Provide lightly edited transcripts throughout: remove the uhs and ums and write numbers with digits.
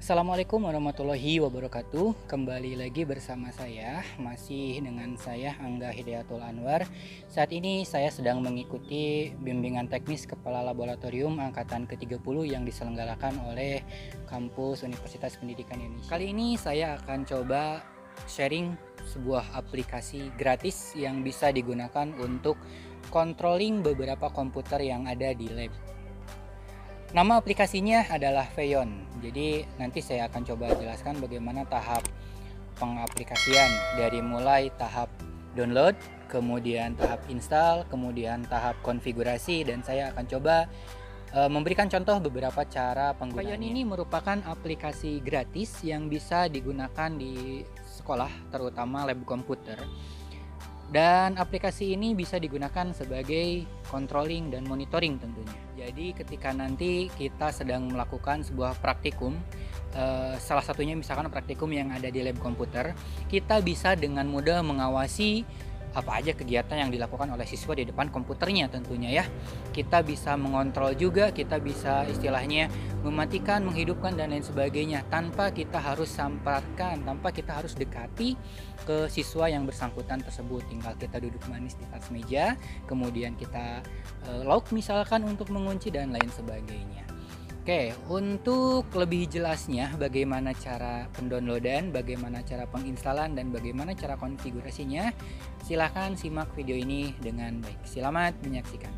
Assalamualaikum warahmatullahi wabarakatuh. Kembali lagi bersama saya, masih dengan saya Angga Hidayatul Anwar. Saat ini saya sedang mengikuti bimbingan teknis Kepala Laboratorium Angkatan ke-30 yang diselenggarakan oleh Kampus Universitas Pendidikan Indonesia. Kali ini saya akan coba sharing sebuah aplikasi gratis yang bisa digunakan untuk controlling beberapa komputer yang ada di lab. Nama aplikasinya adalah Feyon. Jadi nanti saya akan coba jelaskan bagaimana tahap pengaplikasian dari mulai tahap download, kemudian tahap install, kemudian tahap konfigurasi, dan saya akan coba memberikan contoh beberapa cara penggunaannya. Feyon ini merupakan aplikasi gratis yang bisa digunakan di sekolah, terutama lab komputer. Dan aplikasi ini bisa digunakan sebagai controlling dan monitoring tentunya. Jadi ketika nanti kita sedang melakukan sebuah praktikum, salah satunya misalkan praktikum yang ada di lab komputer, kita bisa dengan mudah mengawasi apa aja kegiatan yang dilakukan oleh siswa di depan komputernya tentunya ya. Kita bisa mengontrol juga, kita bisa istilahnya mematikan, menghidupkan dan lain sebagainya tanpa kita harus samparkan, tanpa kita harus dekati ke siswa yang bersangkutan tersebut. Tinggal kita duduk manis di atas meja, kemudian kita lock misalkan untuk mengunci dan lain sebagainya. Oke, untuk lebih jelasnya bagaimana cara pendownloadan, bagaimana cara penginstalan, dan bagaimana cara konfigurasinya, silahkan simak video ini dengan baik. Selamat menyaksikan.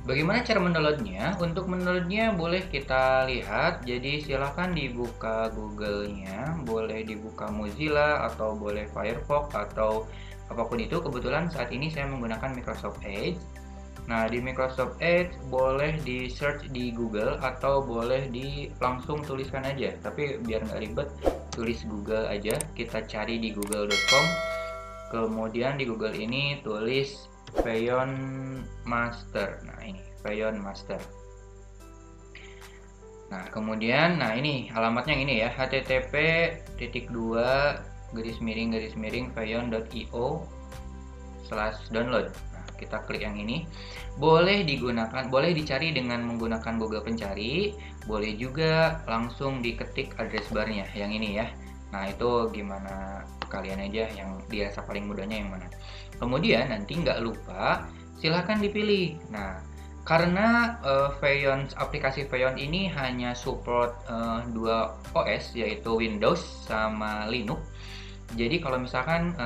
Bagaimana cara mendownloadnya? Untuk mendownloadnya boleh kita lihat, jadi silahkan dibuka Google-nya, boleh dibuka Mozilla atau boleh Firefox atau apapun itu. Kebetulan saat ini saya menggunakan Microsoft Edge. Nah, di Microsoft Edge boleh di search di Google atau boleh langsung tuliskan aja, tapi biar nggak ribet tulis Google aja. Kita cari di google.com, kemudian di Google ini tulis Feyon Master. Nah, ini Feyon Master. Nah, kemudian ini alamatnya ini ya, http://feyon.io/download. Nah, kita klik yang ini. Boleh digunakan, boleh dicari dengan menggunakan Google pencari, boleh juga langsung diketik address barnya yang ini ya. Nah, itu gimana kalian aja yang dirasa paling mudahnya yang mana. Kemudian nanti nggak lupa silahkan dipilih. Nah, karena aplikasi Feyon ini hanya support 2 OS, yaitu Windows sama Linux. Jadi kalau misalkan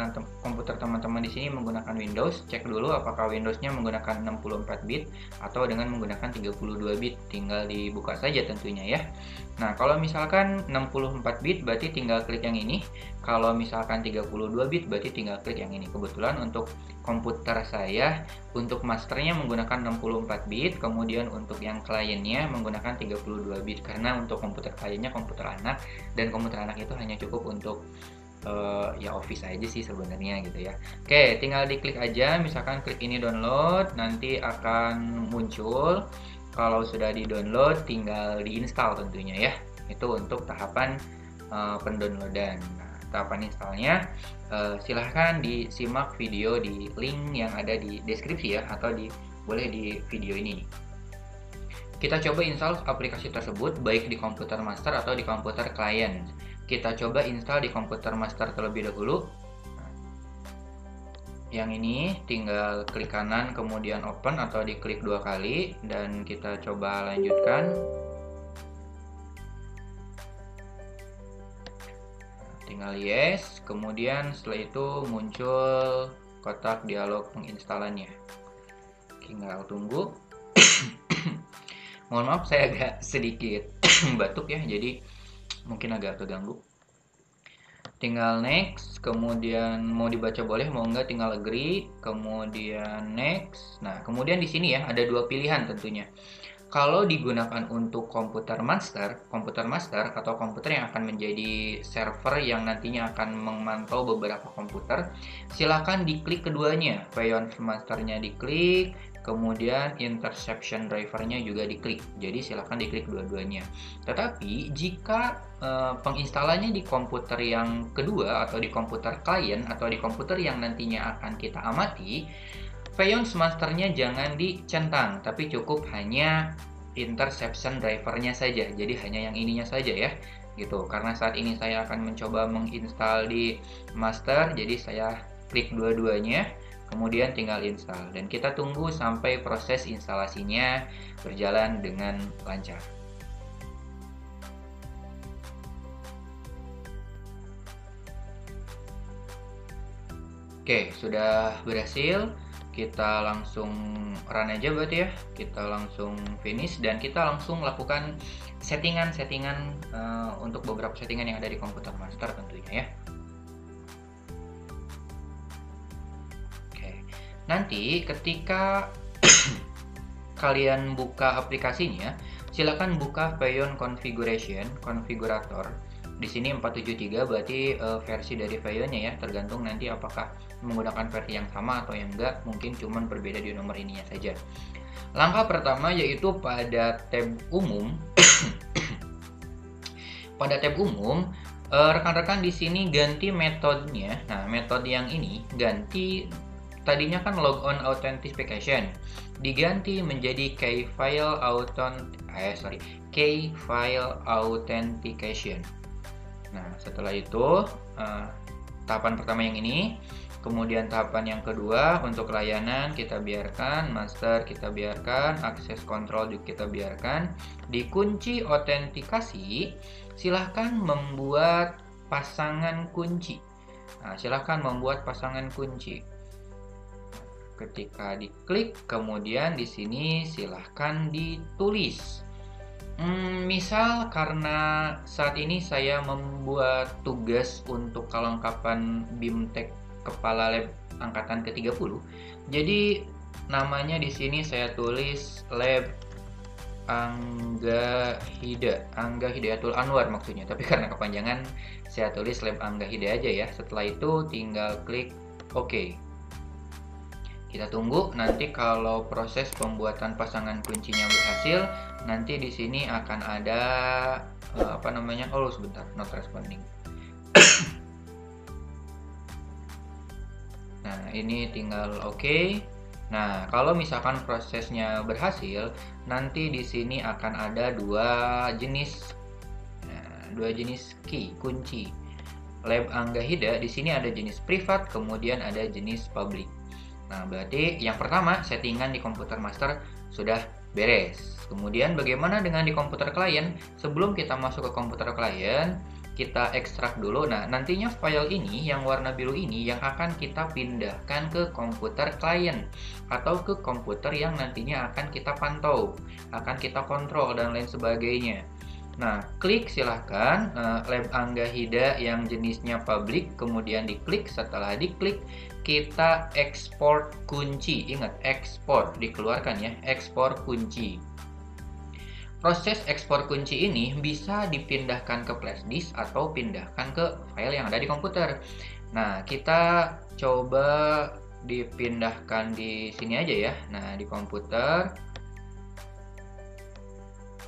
komputer teman-teman di sini menggunakan Windows, cek dulu apakah Windowsnya menggunakan 64 bit atau dengan menggunakan 32 bit. Tinggal dibuka saja tentunya ya. Nah, kalau misalkan 64 bit berarti tinggal klik yang ini. Kalau misalkan 32 bit berarti tinggal klik yang ini. Kebetulan untuk komputer saya, untuk masternya menggunakan 64 bit, kemudian untuk yang kliennya menggunakan 32 bit. Karena untuk komputer kliennya komputer anak, dan komputer anak itu hanya cukup untuk ya Office aja sih sebenarnya gitu ya. Oke, tinggal diklik aja, misalkan klik ini download, nanti akan muncul. Kalau sudah di download tinggal diinstal tentunya ya. Itu untuk tahapan pendownloadan. Nah, tahapan installnya silahkan disimak video di link yang ada di deskripsi ya, atau boleh di video ini. Kita coba install aplikasi tersebut baik di komputer master atau di komputer klien. Kita coba install di komputer master terlebih dahulu. Yang ini tinggal klik kanan kemudian open atau diklik 2 kali dan kita coba lanjutkan. Tinggal yes, kemudian setelah itu muncul kotak dialog penginstalannya. Tinggal tunggu. Mohon maaf saya agak sedikit batuk ya, jadi mungkin agak terganggu. Tinggal next, kemudian mau dibaca boleh, mau enggak tinggal agree, kemudian next. Nah, kemudian di sini ya ada 2 pilihan tentunya. Kalau digunakan untuk komputer master atau komputer yang akan menjadi server yang nantinya akan memantau beberapa komputer, silakan diklik keduanya. Feyon Masternya diklik, kemudian interception drivernya juga diklik. Jadi silahkan diklik dua-duanya. Tetapi jika penginstalannya di komputer yang kedua atau di komputer klien atau di komputer yang nantinya akan kita amati, Vaillance masternya jangan dicentang, tapi cukup hanya interception drivernya saja. Jadi hanya yang ininya saja ya, gitu. Karena saat ini saya akan mencoba menginstal di master, jadi saya klik dua-duanya, kemudian tinggal install. Dan kita tunggu sampai proses instalasinya berjalan dengan lancar. Oke, sudah berhasil. Kita langsung run aja berarti ya. Kita langsung finish dan kita langsung lakukan settingan-settingan untuk beberapa settingan yang ada di komputer master tentunya ya. Oke. Nanti ketika kalian buka aplikasinya, silakan buka Vaillance Configuration, konfigurator. Di sini 473 berarti versi dari Vaillance-nya ya, tergantung nanti apakah menggunakan versi yang sama atau yang enggak, mungkin cuman berbeda di nomor ininya saja. Langkah pertama yaitu pada tab umum. Pada tab umum, rekan-rekan di sini ganti metodenya. Nah, metode yang ini ganti, tadinya kan logon authentication, diganti menjadi key file authentication. Nah, setelah itu tahapan pertama yang ini, kemudian tahapan yang kedua untuk layanan kita biarkan, master kita biarkan, akses kontrol juga kita biarkan. Di kunci autentikasi, silahkan membuat pasangan kunci. Nah, silahkan membuat pasangan kunci. Ketika diklik, kemudian di sini silahkan ditulis. Misal karena saat ini saya membuat tugas untuk kelengkapan BIMTEK Kepala Lab Angkatan ke-30, jadi namanya di sini saya tulis Lab Angga Hidayatul Anwar maksudnya, tapi karena kepanjangan saya tulis Lab Angga Hidayat aja ya. Setelah itu tinggal klik OK. Kita tunggu nanti kalau proses pembuatan pasangan kuncinya berhasil, nanti di sini akan ada sebentar, not responding. Nah, ini tinggal OK. Nah, kalau misalkan prosesnya berhasil, nanti di sini akan ada dua jenis key kunci. Lab Angga Hida di sini ada jenis privat, kemudian ada jenis public. Nah, berarti yang pertama settingan di komputer master sudah beres. Kemudian bagaimana dengan di komputer klien? Sebelum kita masuk ke komputer klien, kita ekstrak dulu. Nah, nantinya file ini yang warna biru ini yang akan kita pindahkan ke komputer klien atau ke komputer yang nantinya akan kita pantau, akan kita kontrol dan lain sebagainya. Nah, klik silahkan Lab Angga Hida yang jenisnya public, kemudian diklik. Setelah diklik, kita ekspor kunci. Ingat, ekspor, dikeluarkan ya, ekspor kunci. Proses ekspor kunci ini bisa dipindahkan ke flash disk atau pindahkan ke file yang ada di komputer. Nah, kita coba dipindahkan di sini aja ya. Nah, di komputer.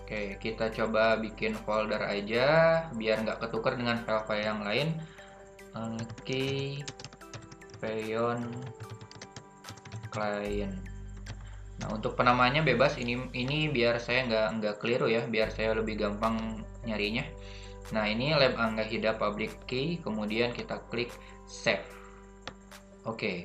Oke, kita coba bikin folder aja biar nggak ketukar dengan file-file yang lain. Oke, Vaillance Client. Nah, untuk penamaannya bebas. Ini biar saya nggak keliru ya, biar saya lebih gampang nyarinya. Nah, ini Lab Angga Hida Public Key. Kemudian kita klik Save. Oke.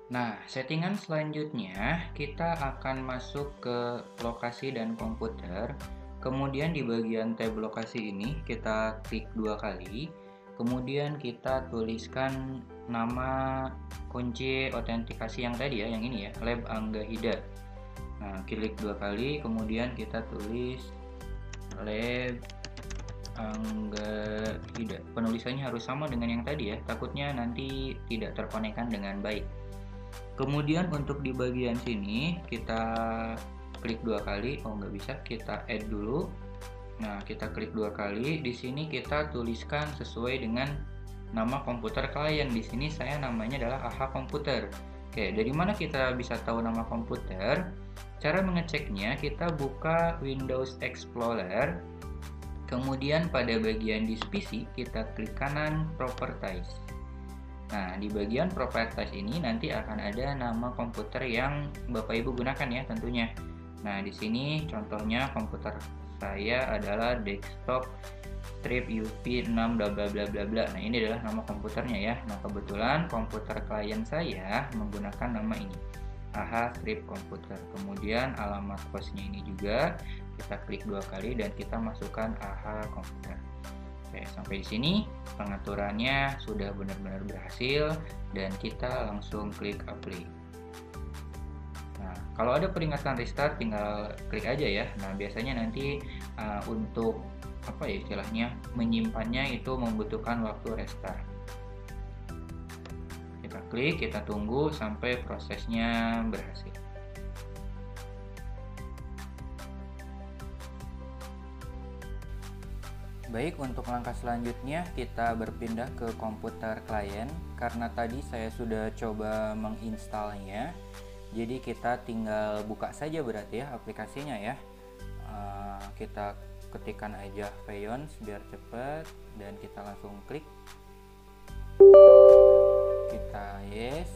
Nah, settingan selanjutnya kita akan masuk ke lokasi dan komputer. Kemudian di bagian tab lokasi ini kita klik 2 kali. Kemudian kita tuliskan nama kunci autentikasi yang tadi ya, yang ini ya, Lab Angga Hida. Nah, klik 2 kali, kemudian kita tulis Lab Angga Hida. Penulisannya harus sama dengan yang tadi ya, takutnya nanti tidak terkonekkan dengan baik. Kemudian untuk di bagian sini kita klik 2 kali. Oh, nggak bisa, kita add dulu. Nah, kita klik 2 kali. Di sini kita tuliskan sesuai dengan nama komputer klien. Di sini saya namanya adalah AHA Komputer. Oke, dari mana kita bisa tahu nama komputer? Cara mengeceknya, kita buka Windows Explorer. Kemudian pada bagian disk PC kita klik kanan Properties. Nah, di bagian properties ini nanti akan ada nama komputer yang Bapak Ibu gunakan ya tentunya. Nah, di sini contohnya komputer saya adalah desktop strip UP6 bla bla bla bla bla. Nah, ini adalah nama komputernya ya. Nah, kebetulan komputer klien saya menggunakan nama ini. AHA strip komputer. Kemudian alamat hostnya ini juga kita klik 2 kali dan kita masukkan AHA komputer. Oke, sampai di sini pengaturannya sudah benar-benar berhasil dan kita langsung klik apply. Nah, kalau ada peringatan restart tinggal klik aja ya. Nah, biasanya nanti untuk apa ya istilahnya menyimpannya itu membutuhkan waktu restart. Kita klik, kita tunggu sampai prosesnya berhasil. Baik, untuk langkah selanjutnya kita berpindah ke komputer klien. Karena tadi saya sudah coba menginstalnya, jadi kita tinggal buka saja berarti ya aplikasinya ya. Kita ketikkan aja Fayons biar cepat dan kita langsung klik. Kita yes.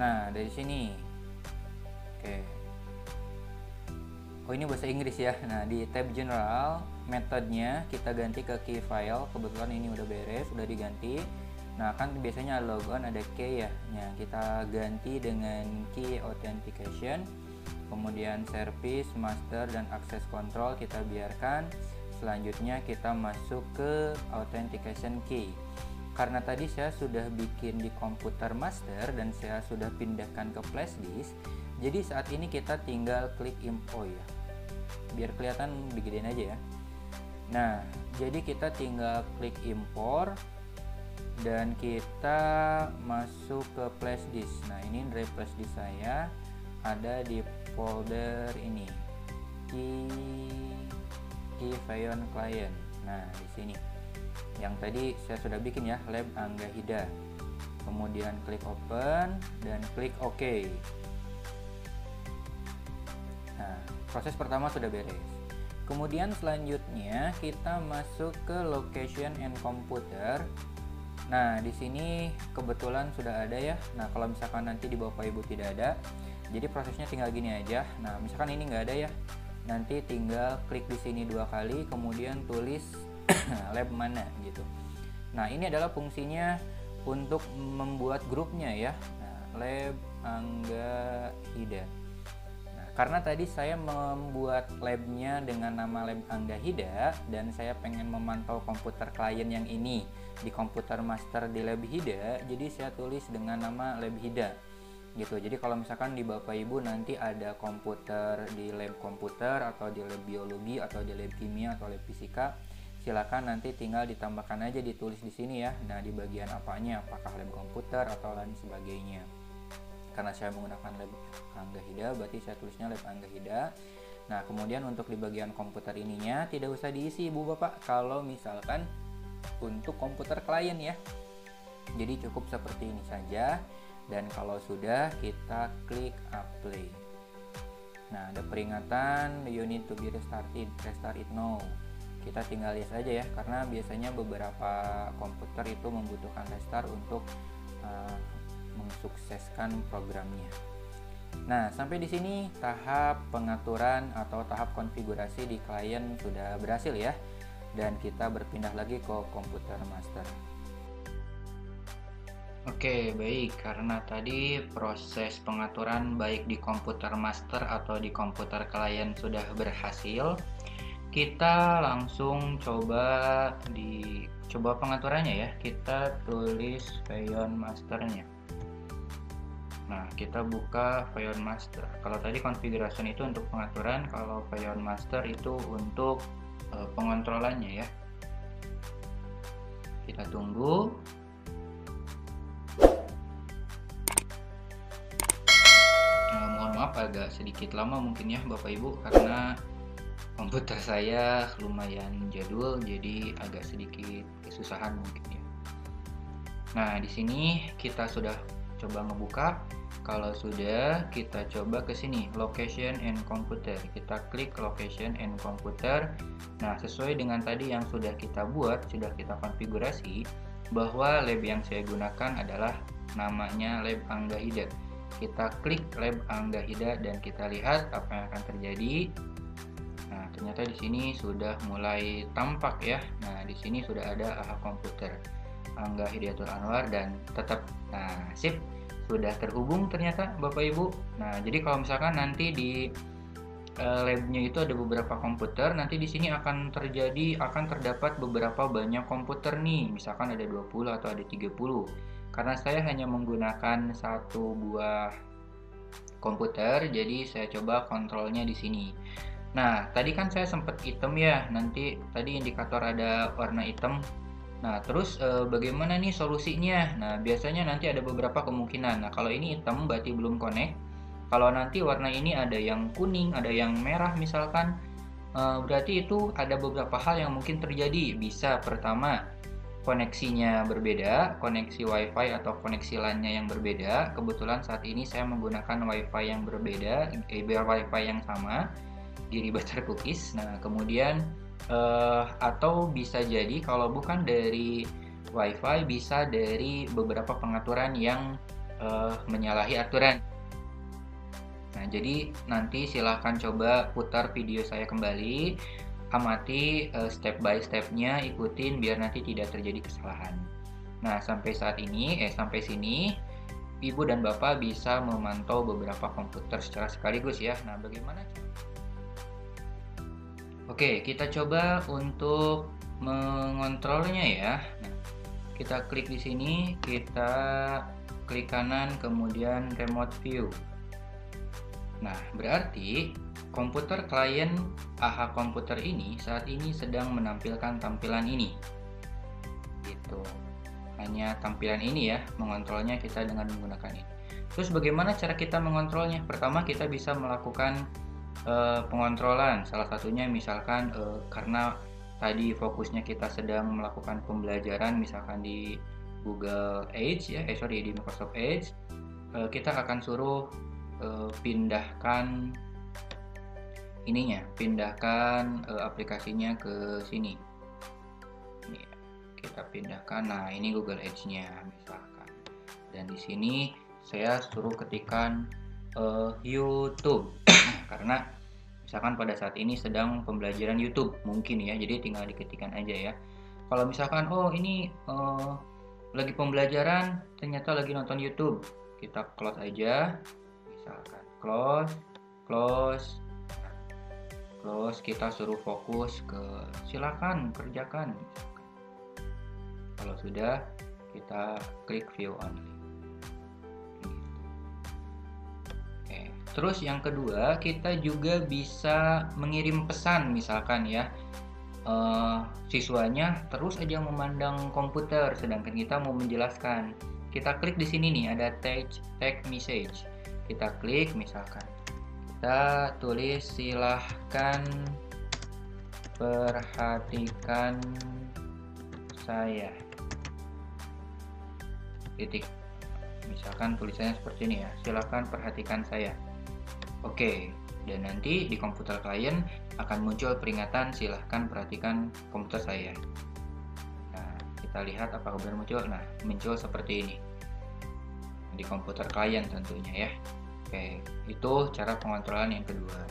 Nah, dari sini. Oke. Oh, ini bahasa Inggris ya. Nah, di tab general metodenya kita ganti ke key file. Kebetulan ini udah beres, udah diganti. Nah, kan biasanya logon ada key ya. Nah, kita ganti dengan key authentication. Kemudian service, master, dan access control kita biarkan. Selanjutnya kita masuk ke authentication key. Karena tadi saya sudah bikin di komputer master dan saya sudah pindahkan ke flash disk, jadi saat ini kita tinggal klik import ya, biar kelihatan digedein aja ya. Nah, jadi kita tinggal klik import dan kita masuk ke flash disk. Nah, ini drive flash disk saya ada di folder ini, key Fayons client. Nah, di sini yang tadi saya sudah bikin ya, lab Angga Hida. Kemudian klik open dan klik OK. Nah, proses pertama sudah beres. Kemudian selanjutnya kita masuk ke location and computer. Nah, di sini kebetulan sudah ada ya. Nah, kalau misalkan nanti di Bapak Ibu tidak ada, jadi prosesnya tinggal gini aja. Nah, misalkan ini nggak ada ya, nanti tinggal klik di sini 2 kali, kemudian tulis lab mana gitu. Nah, ini adalah fungsinya untuk membuat grupnya ya. Nah, lab Angga Hida. Nah, karena tadi saya membuat labnya dengan nama lab Angga Hida dan saya pengen memantau komputer klien yang ini di komputer master di lab Hida, jadi saya tulis dengan nama lab Hida gitu. Jadi kalau misalkan di Bapak Ibu nanti ada komputer di lab komputer atau di lab biologi atau di lab kimia atau lab fisika, silakan nanti tinggal ditambahkan aja, ditulis di sini ya. Nah, di bagian apanya, apakah lab komputer atau lain sebagainya. Karena saya menggunakan lab Angga Hida, berarti saya tulisnya lab Angga Hida. Nah, kemudian untuk di bagian komputer ininya tidak usah diisi Ibu Bapak kalau misalkan untuk komputer klien ya. Jadi cukup seperti ini saja. Dan kalau sudah, kita klik apply. Nah, ada peringatan you need to be restarted, restart it now. Kita tinggal lihat aja ya, karena biasanya beberapa komputer itu membutuhkan restart untuk mensukseskan programnya. Nah, sampai di sini tahap pengaturan atau tahap konfigurasi di klien sudah berhasil ya, dan kita berpindah lagi ke komputer master. Oke, baik. Karena tadi proses pengaturan baik di komputer master atau di komputer klien sudah berhasil, kita langsung coba pengaturannya ya. Kita tulis Fayons masternya. Nah, kita buka Fayons master. Kalau tadi configuration itu untuk pengaturan, kalau Fayons master itu untuk pengontrolannya ya. Kita tunggu. Mohon maaf agak sedikit lama mungkin ya Bapak Ibu, karena komputer saya lumayan jadul, jadi agak sedikit kesusahan mungkin ya. Nah, di sini kita sudah coba ngebuka. Kalau sudah, kita coba ke sini, location and computer. Kita klik location and computer. Nah, sesuai dengan tadi yang sudah kita buat, sudah kita konfigurasi, bahwa lab yang saya gunakan adalah namanya lab Anggahida. Kita klik lab Anggahida dan kita lihat apa yang akan terjadi. Nah, ternyata di sini sudah mulai tampak ya. Nah, di sini sudah ada AHA komputer Angga Hidayatul Anwar dan tetap, nah, sip, sudah terhubung ternyata Bapak Ibu. Nah, jadi kalau misalkan nanti di labnya itu ada beberapa komputer, nanti di sini akan terdapat beberapa banyak komputer nih, misalkan ada 20 atau ada 30. Karena saya hanya menggunakan satu buah komputer, jadi saya coba kontrolnya di sini. Nah, tadi kan saya sempat hitam ya, nanti tadi indikator ada warna hitam. Nah, terus bagaimana nih solusinya? Nah, biasanya nanti ada beberapa kemungkinan. Nah, kalau ini hitam berarti belum connect. Kalau nanti warna ini ada yang kuning, ada yang merah misalkan, berarti itu ada beberapa hal yang mungkin terjadi. Bisa pertama, koneksinya berbeda, koneksi WiFi atau koneksi LAN-nya yang berbeda. Kebetulan saat ini saya menggunakan WiFi yang berbeda, WiFi yang sama di Ribatar Cookies. Nah, kemudian atau bisa jadi kalau bukan dari WiFi, bisa dari beberapa pengaturan yang menyalahi aturan. Nah, jadi nanti silahkan coba putar video saya kembali, amati step by stepnya, ikutin biar nanti tidak terjadi kesalahan. Nah, sampai sini Ibu dan Bapak bisa memantau beberapa komputer secara sekaligus ya. Nah, bagaimana? Oke, kita coba untuk mengontrolnya ya. Nah, kita klik di sini, kita klik kanan, kemudian remote view. Nah, berarti komputer klien AHA komputer ini saat ini sedang menampilkan tampilan ini. Gitu. Hanya tampilan ini ya, mengontrolnya kita dengan menggunakan ini. Terus bagaimana cara kita mengontrolnya? Pertama, kita bisa melakukan pengontrolan, salah satunya misalkan karena tadi fokusnya kita sedang melakukan pembelajaran misalkan di Google Edge ya, di Microsoft Edge, kita akan suruh pindahkan aplikasinya ke sini. Ini, kita pindahkan. Nah, ini Google Edge-nya misalkan. Dan di sini saya suruh ketikkan YouTube karena misalkan pada saat ini sedang pembelajaran YouTube mungkin ya, jadi tinggal diketikkan aja ya. Kalau misalkan ini lagi pembelajaran ternyata lagi nonton YouTube, kita close aja, misalkan close, kita suruh fokus ke silakan kerjakan. Kalau sudah, kita klik view only. Terus yang kedua, kita juga bisa mengirim pesan misalkan ya, siswanya terus aja memandang komputer sedangkan kita mau menjelaskan. Kita klik di sini nih, ada tag message. Kita klik misalkan, kita tulis silahkan perhatikan saya. Titik. Misalkan tulisannya seperti ini ya, silahkan perhatikan saya. Oke, dan nanti di komputer klien akan muncul peringatan silahkan perhatikan komputer saya. Nah, kita lihat apakah benar muncul. Nah, muncul seperti ini di komputer klien tentunya ya. Oke, itu cara pengontrolan yang kedua.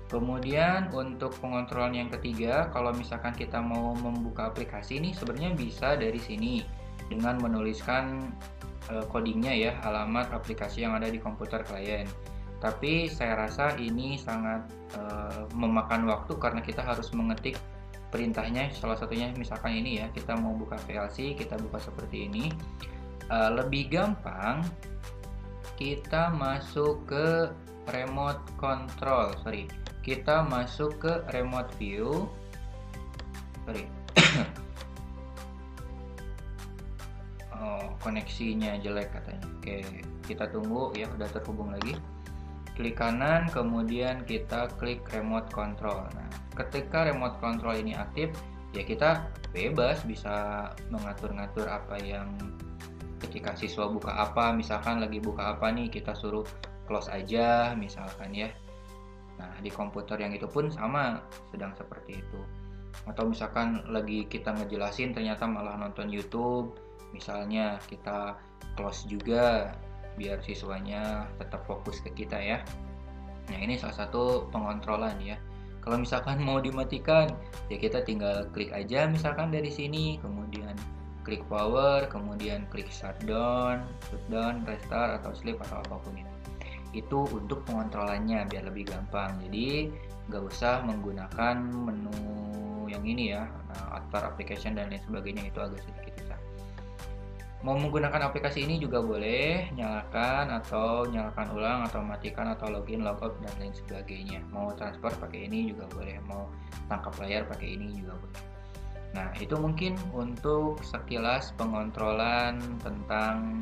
Kemudian untuk pengontrolan yang ketiga, kalau misalkan kita mau membuka aplikasi ini sebenarnya bisa dari sini dengan menuliskan codingnya ya, alamat aplikasi yang ada di komputer klien. Tapi saya rasa ini sangat memakan waktu karena kita harus mengetik perintahnya. Salah satunya misalkan ini ya, kita mau buka VLC, kita buka seperti ini. Lebih gampang kita masuk ke remote control, kita masuk ke remote view, koneksinya jelek katanya. Oke, kita tunggu ya, udah terhubung lagi. Klik kanan, kemudian kita klik remote control. Nah, ketika remote control ini aktif, ya kita bebas bisa mengatur-ngatur apa yang ketika siswa buka apa, misalkan lagi buka apa nih, kita suruh close aja misalkan ya. Nah, di komputer yang itu pun sama, sedang seperti itu. Atau misalkan lagi kita ngejelasin ternyata malah nonton YouTube, misalnya kita close juga biar siswanya tetap fokus ke kita ya. Nah, ini salah satu pengontrolan ya. Kalau misalkan mau dimatikan, ya kita tinggal klik aja misalkan dari sini, kemudian klik power, kemudian klik shutdown, restart atau sleep atau apapun itu. Itu untuk pengontrolannya biar lebih gampang. Jadi nggak usah menggunakan menu yang ini ya, Altar application dan lain sebagainya, itu agak sedikit susah. Mau menggunakan aplikasi ini juga boleh, nyalakan atau nyalakan ulang atau matikan atau login, logout dan lain sebagainya. Mau transfer pakai ini juga boleh, mau tangkap layar pakai ini juga boleh. Nah, itu mungkin untuk sekilas pengontrolan tentang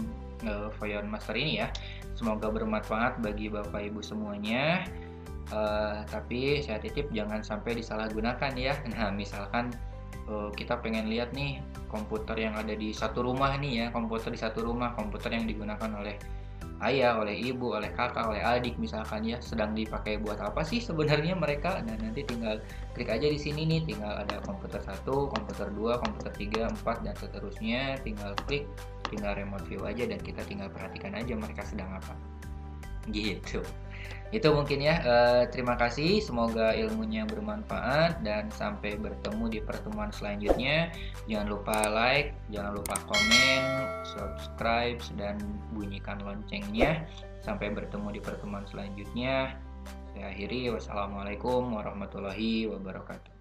Voyon Master ini ya. Semoga bermanfaat bagi Bapak Ibu semuanya. Tapi saya titip jangan sampai disalahgunakan ya. Nah, misalkan kita pengen lihat nih komputer yang ada di satu rumah nih ya, komputer di satu rumah, komputer yang digunakan oleh ayah, oleh ibu, oleh kakak, oleh adik misalkan ya, sedang dipakai buat apa sih sebenarnya mereka. Nah, nanti tinggal klik aja di sini nih, tinggal ada komputer 1, komputer 2, komputer 3, 4 dan seterusnya, tinggal klik, tinggal remote view aja dan kita tinggal perhatikan aja mereka sedang apa. Gitu. Itu mungkin ya. Terima kasih, semoga ilmunya bermanfaat dan sampai bertemu di pertemuan selanjutnya. Jangan lupa like, jangan lupa komen, subscribe dan bunyikan loncengnya. Sampai bertemu di pertemuan selanjutnya. Saya akhiri, wassalamualaikum warahmatullahi wabarakatuh.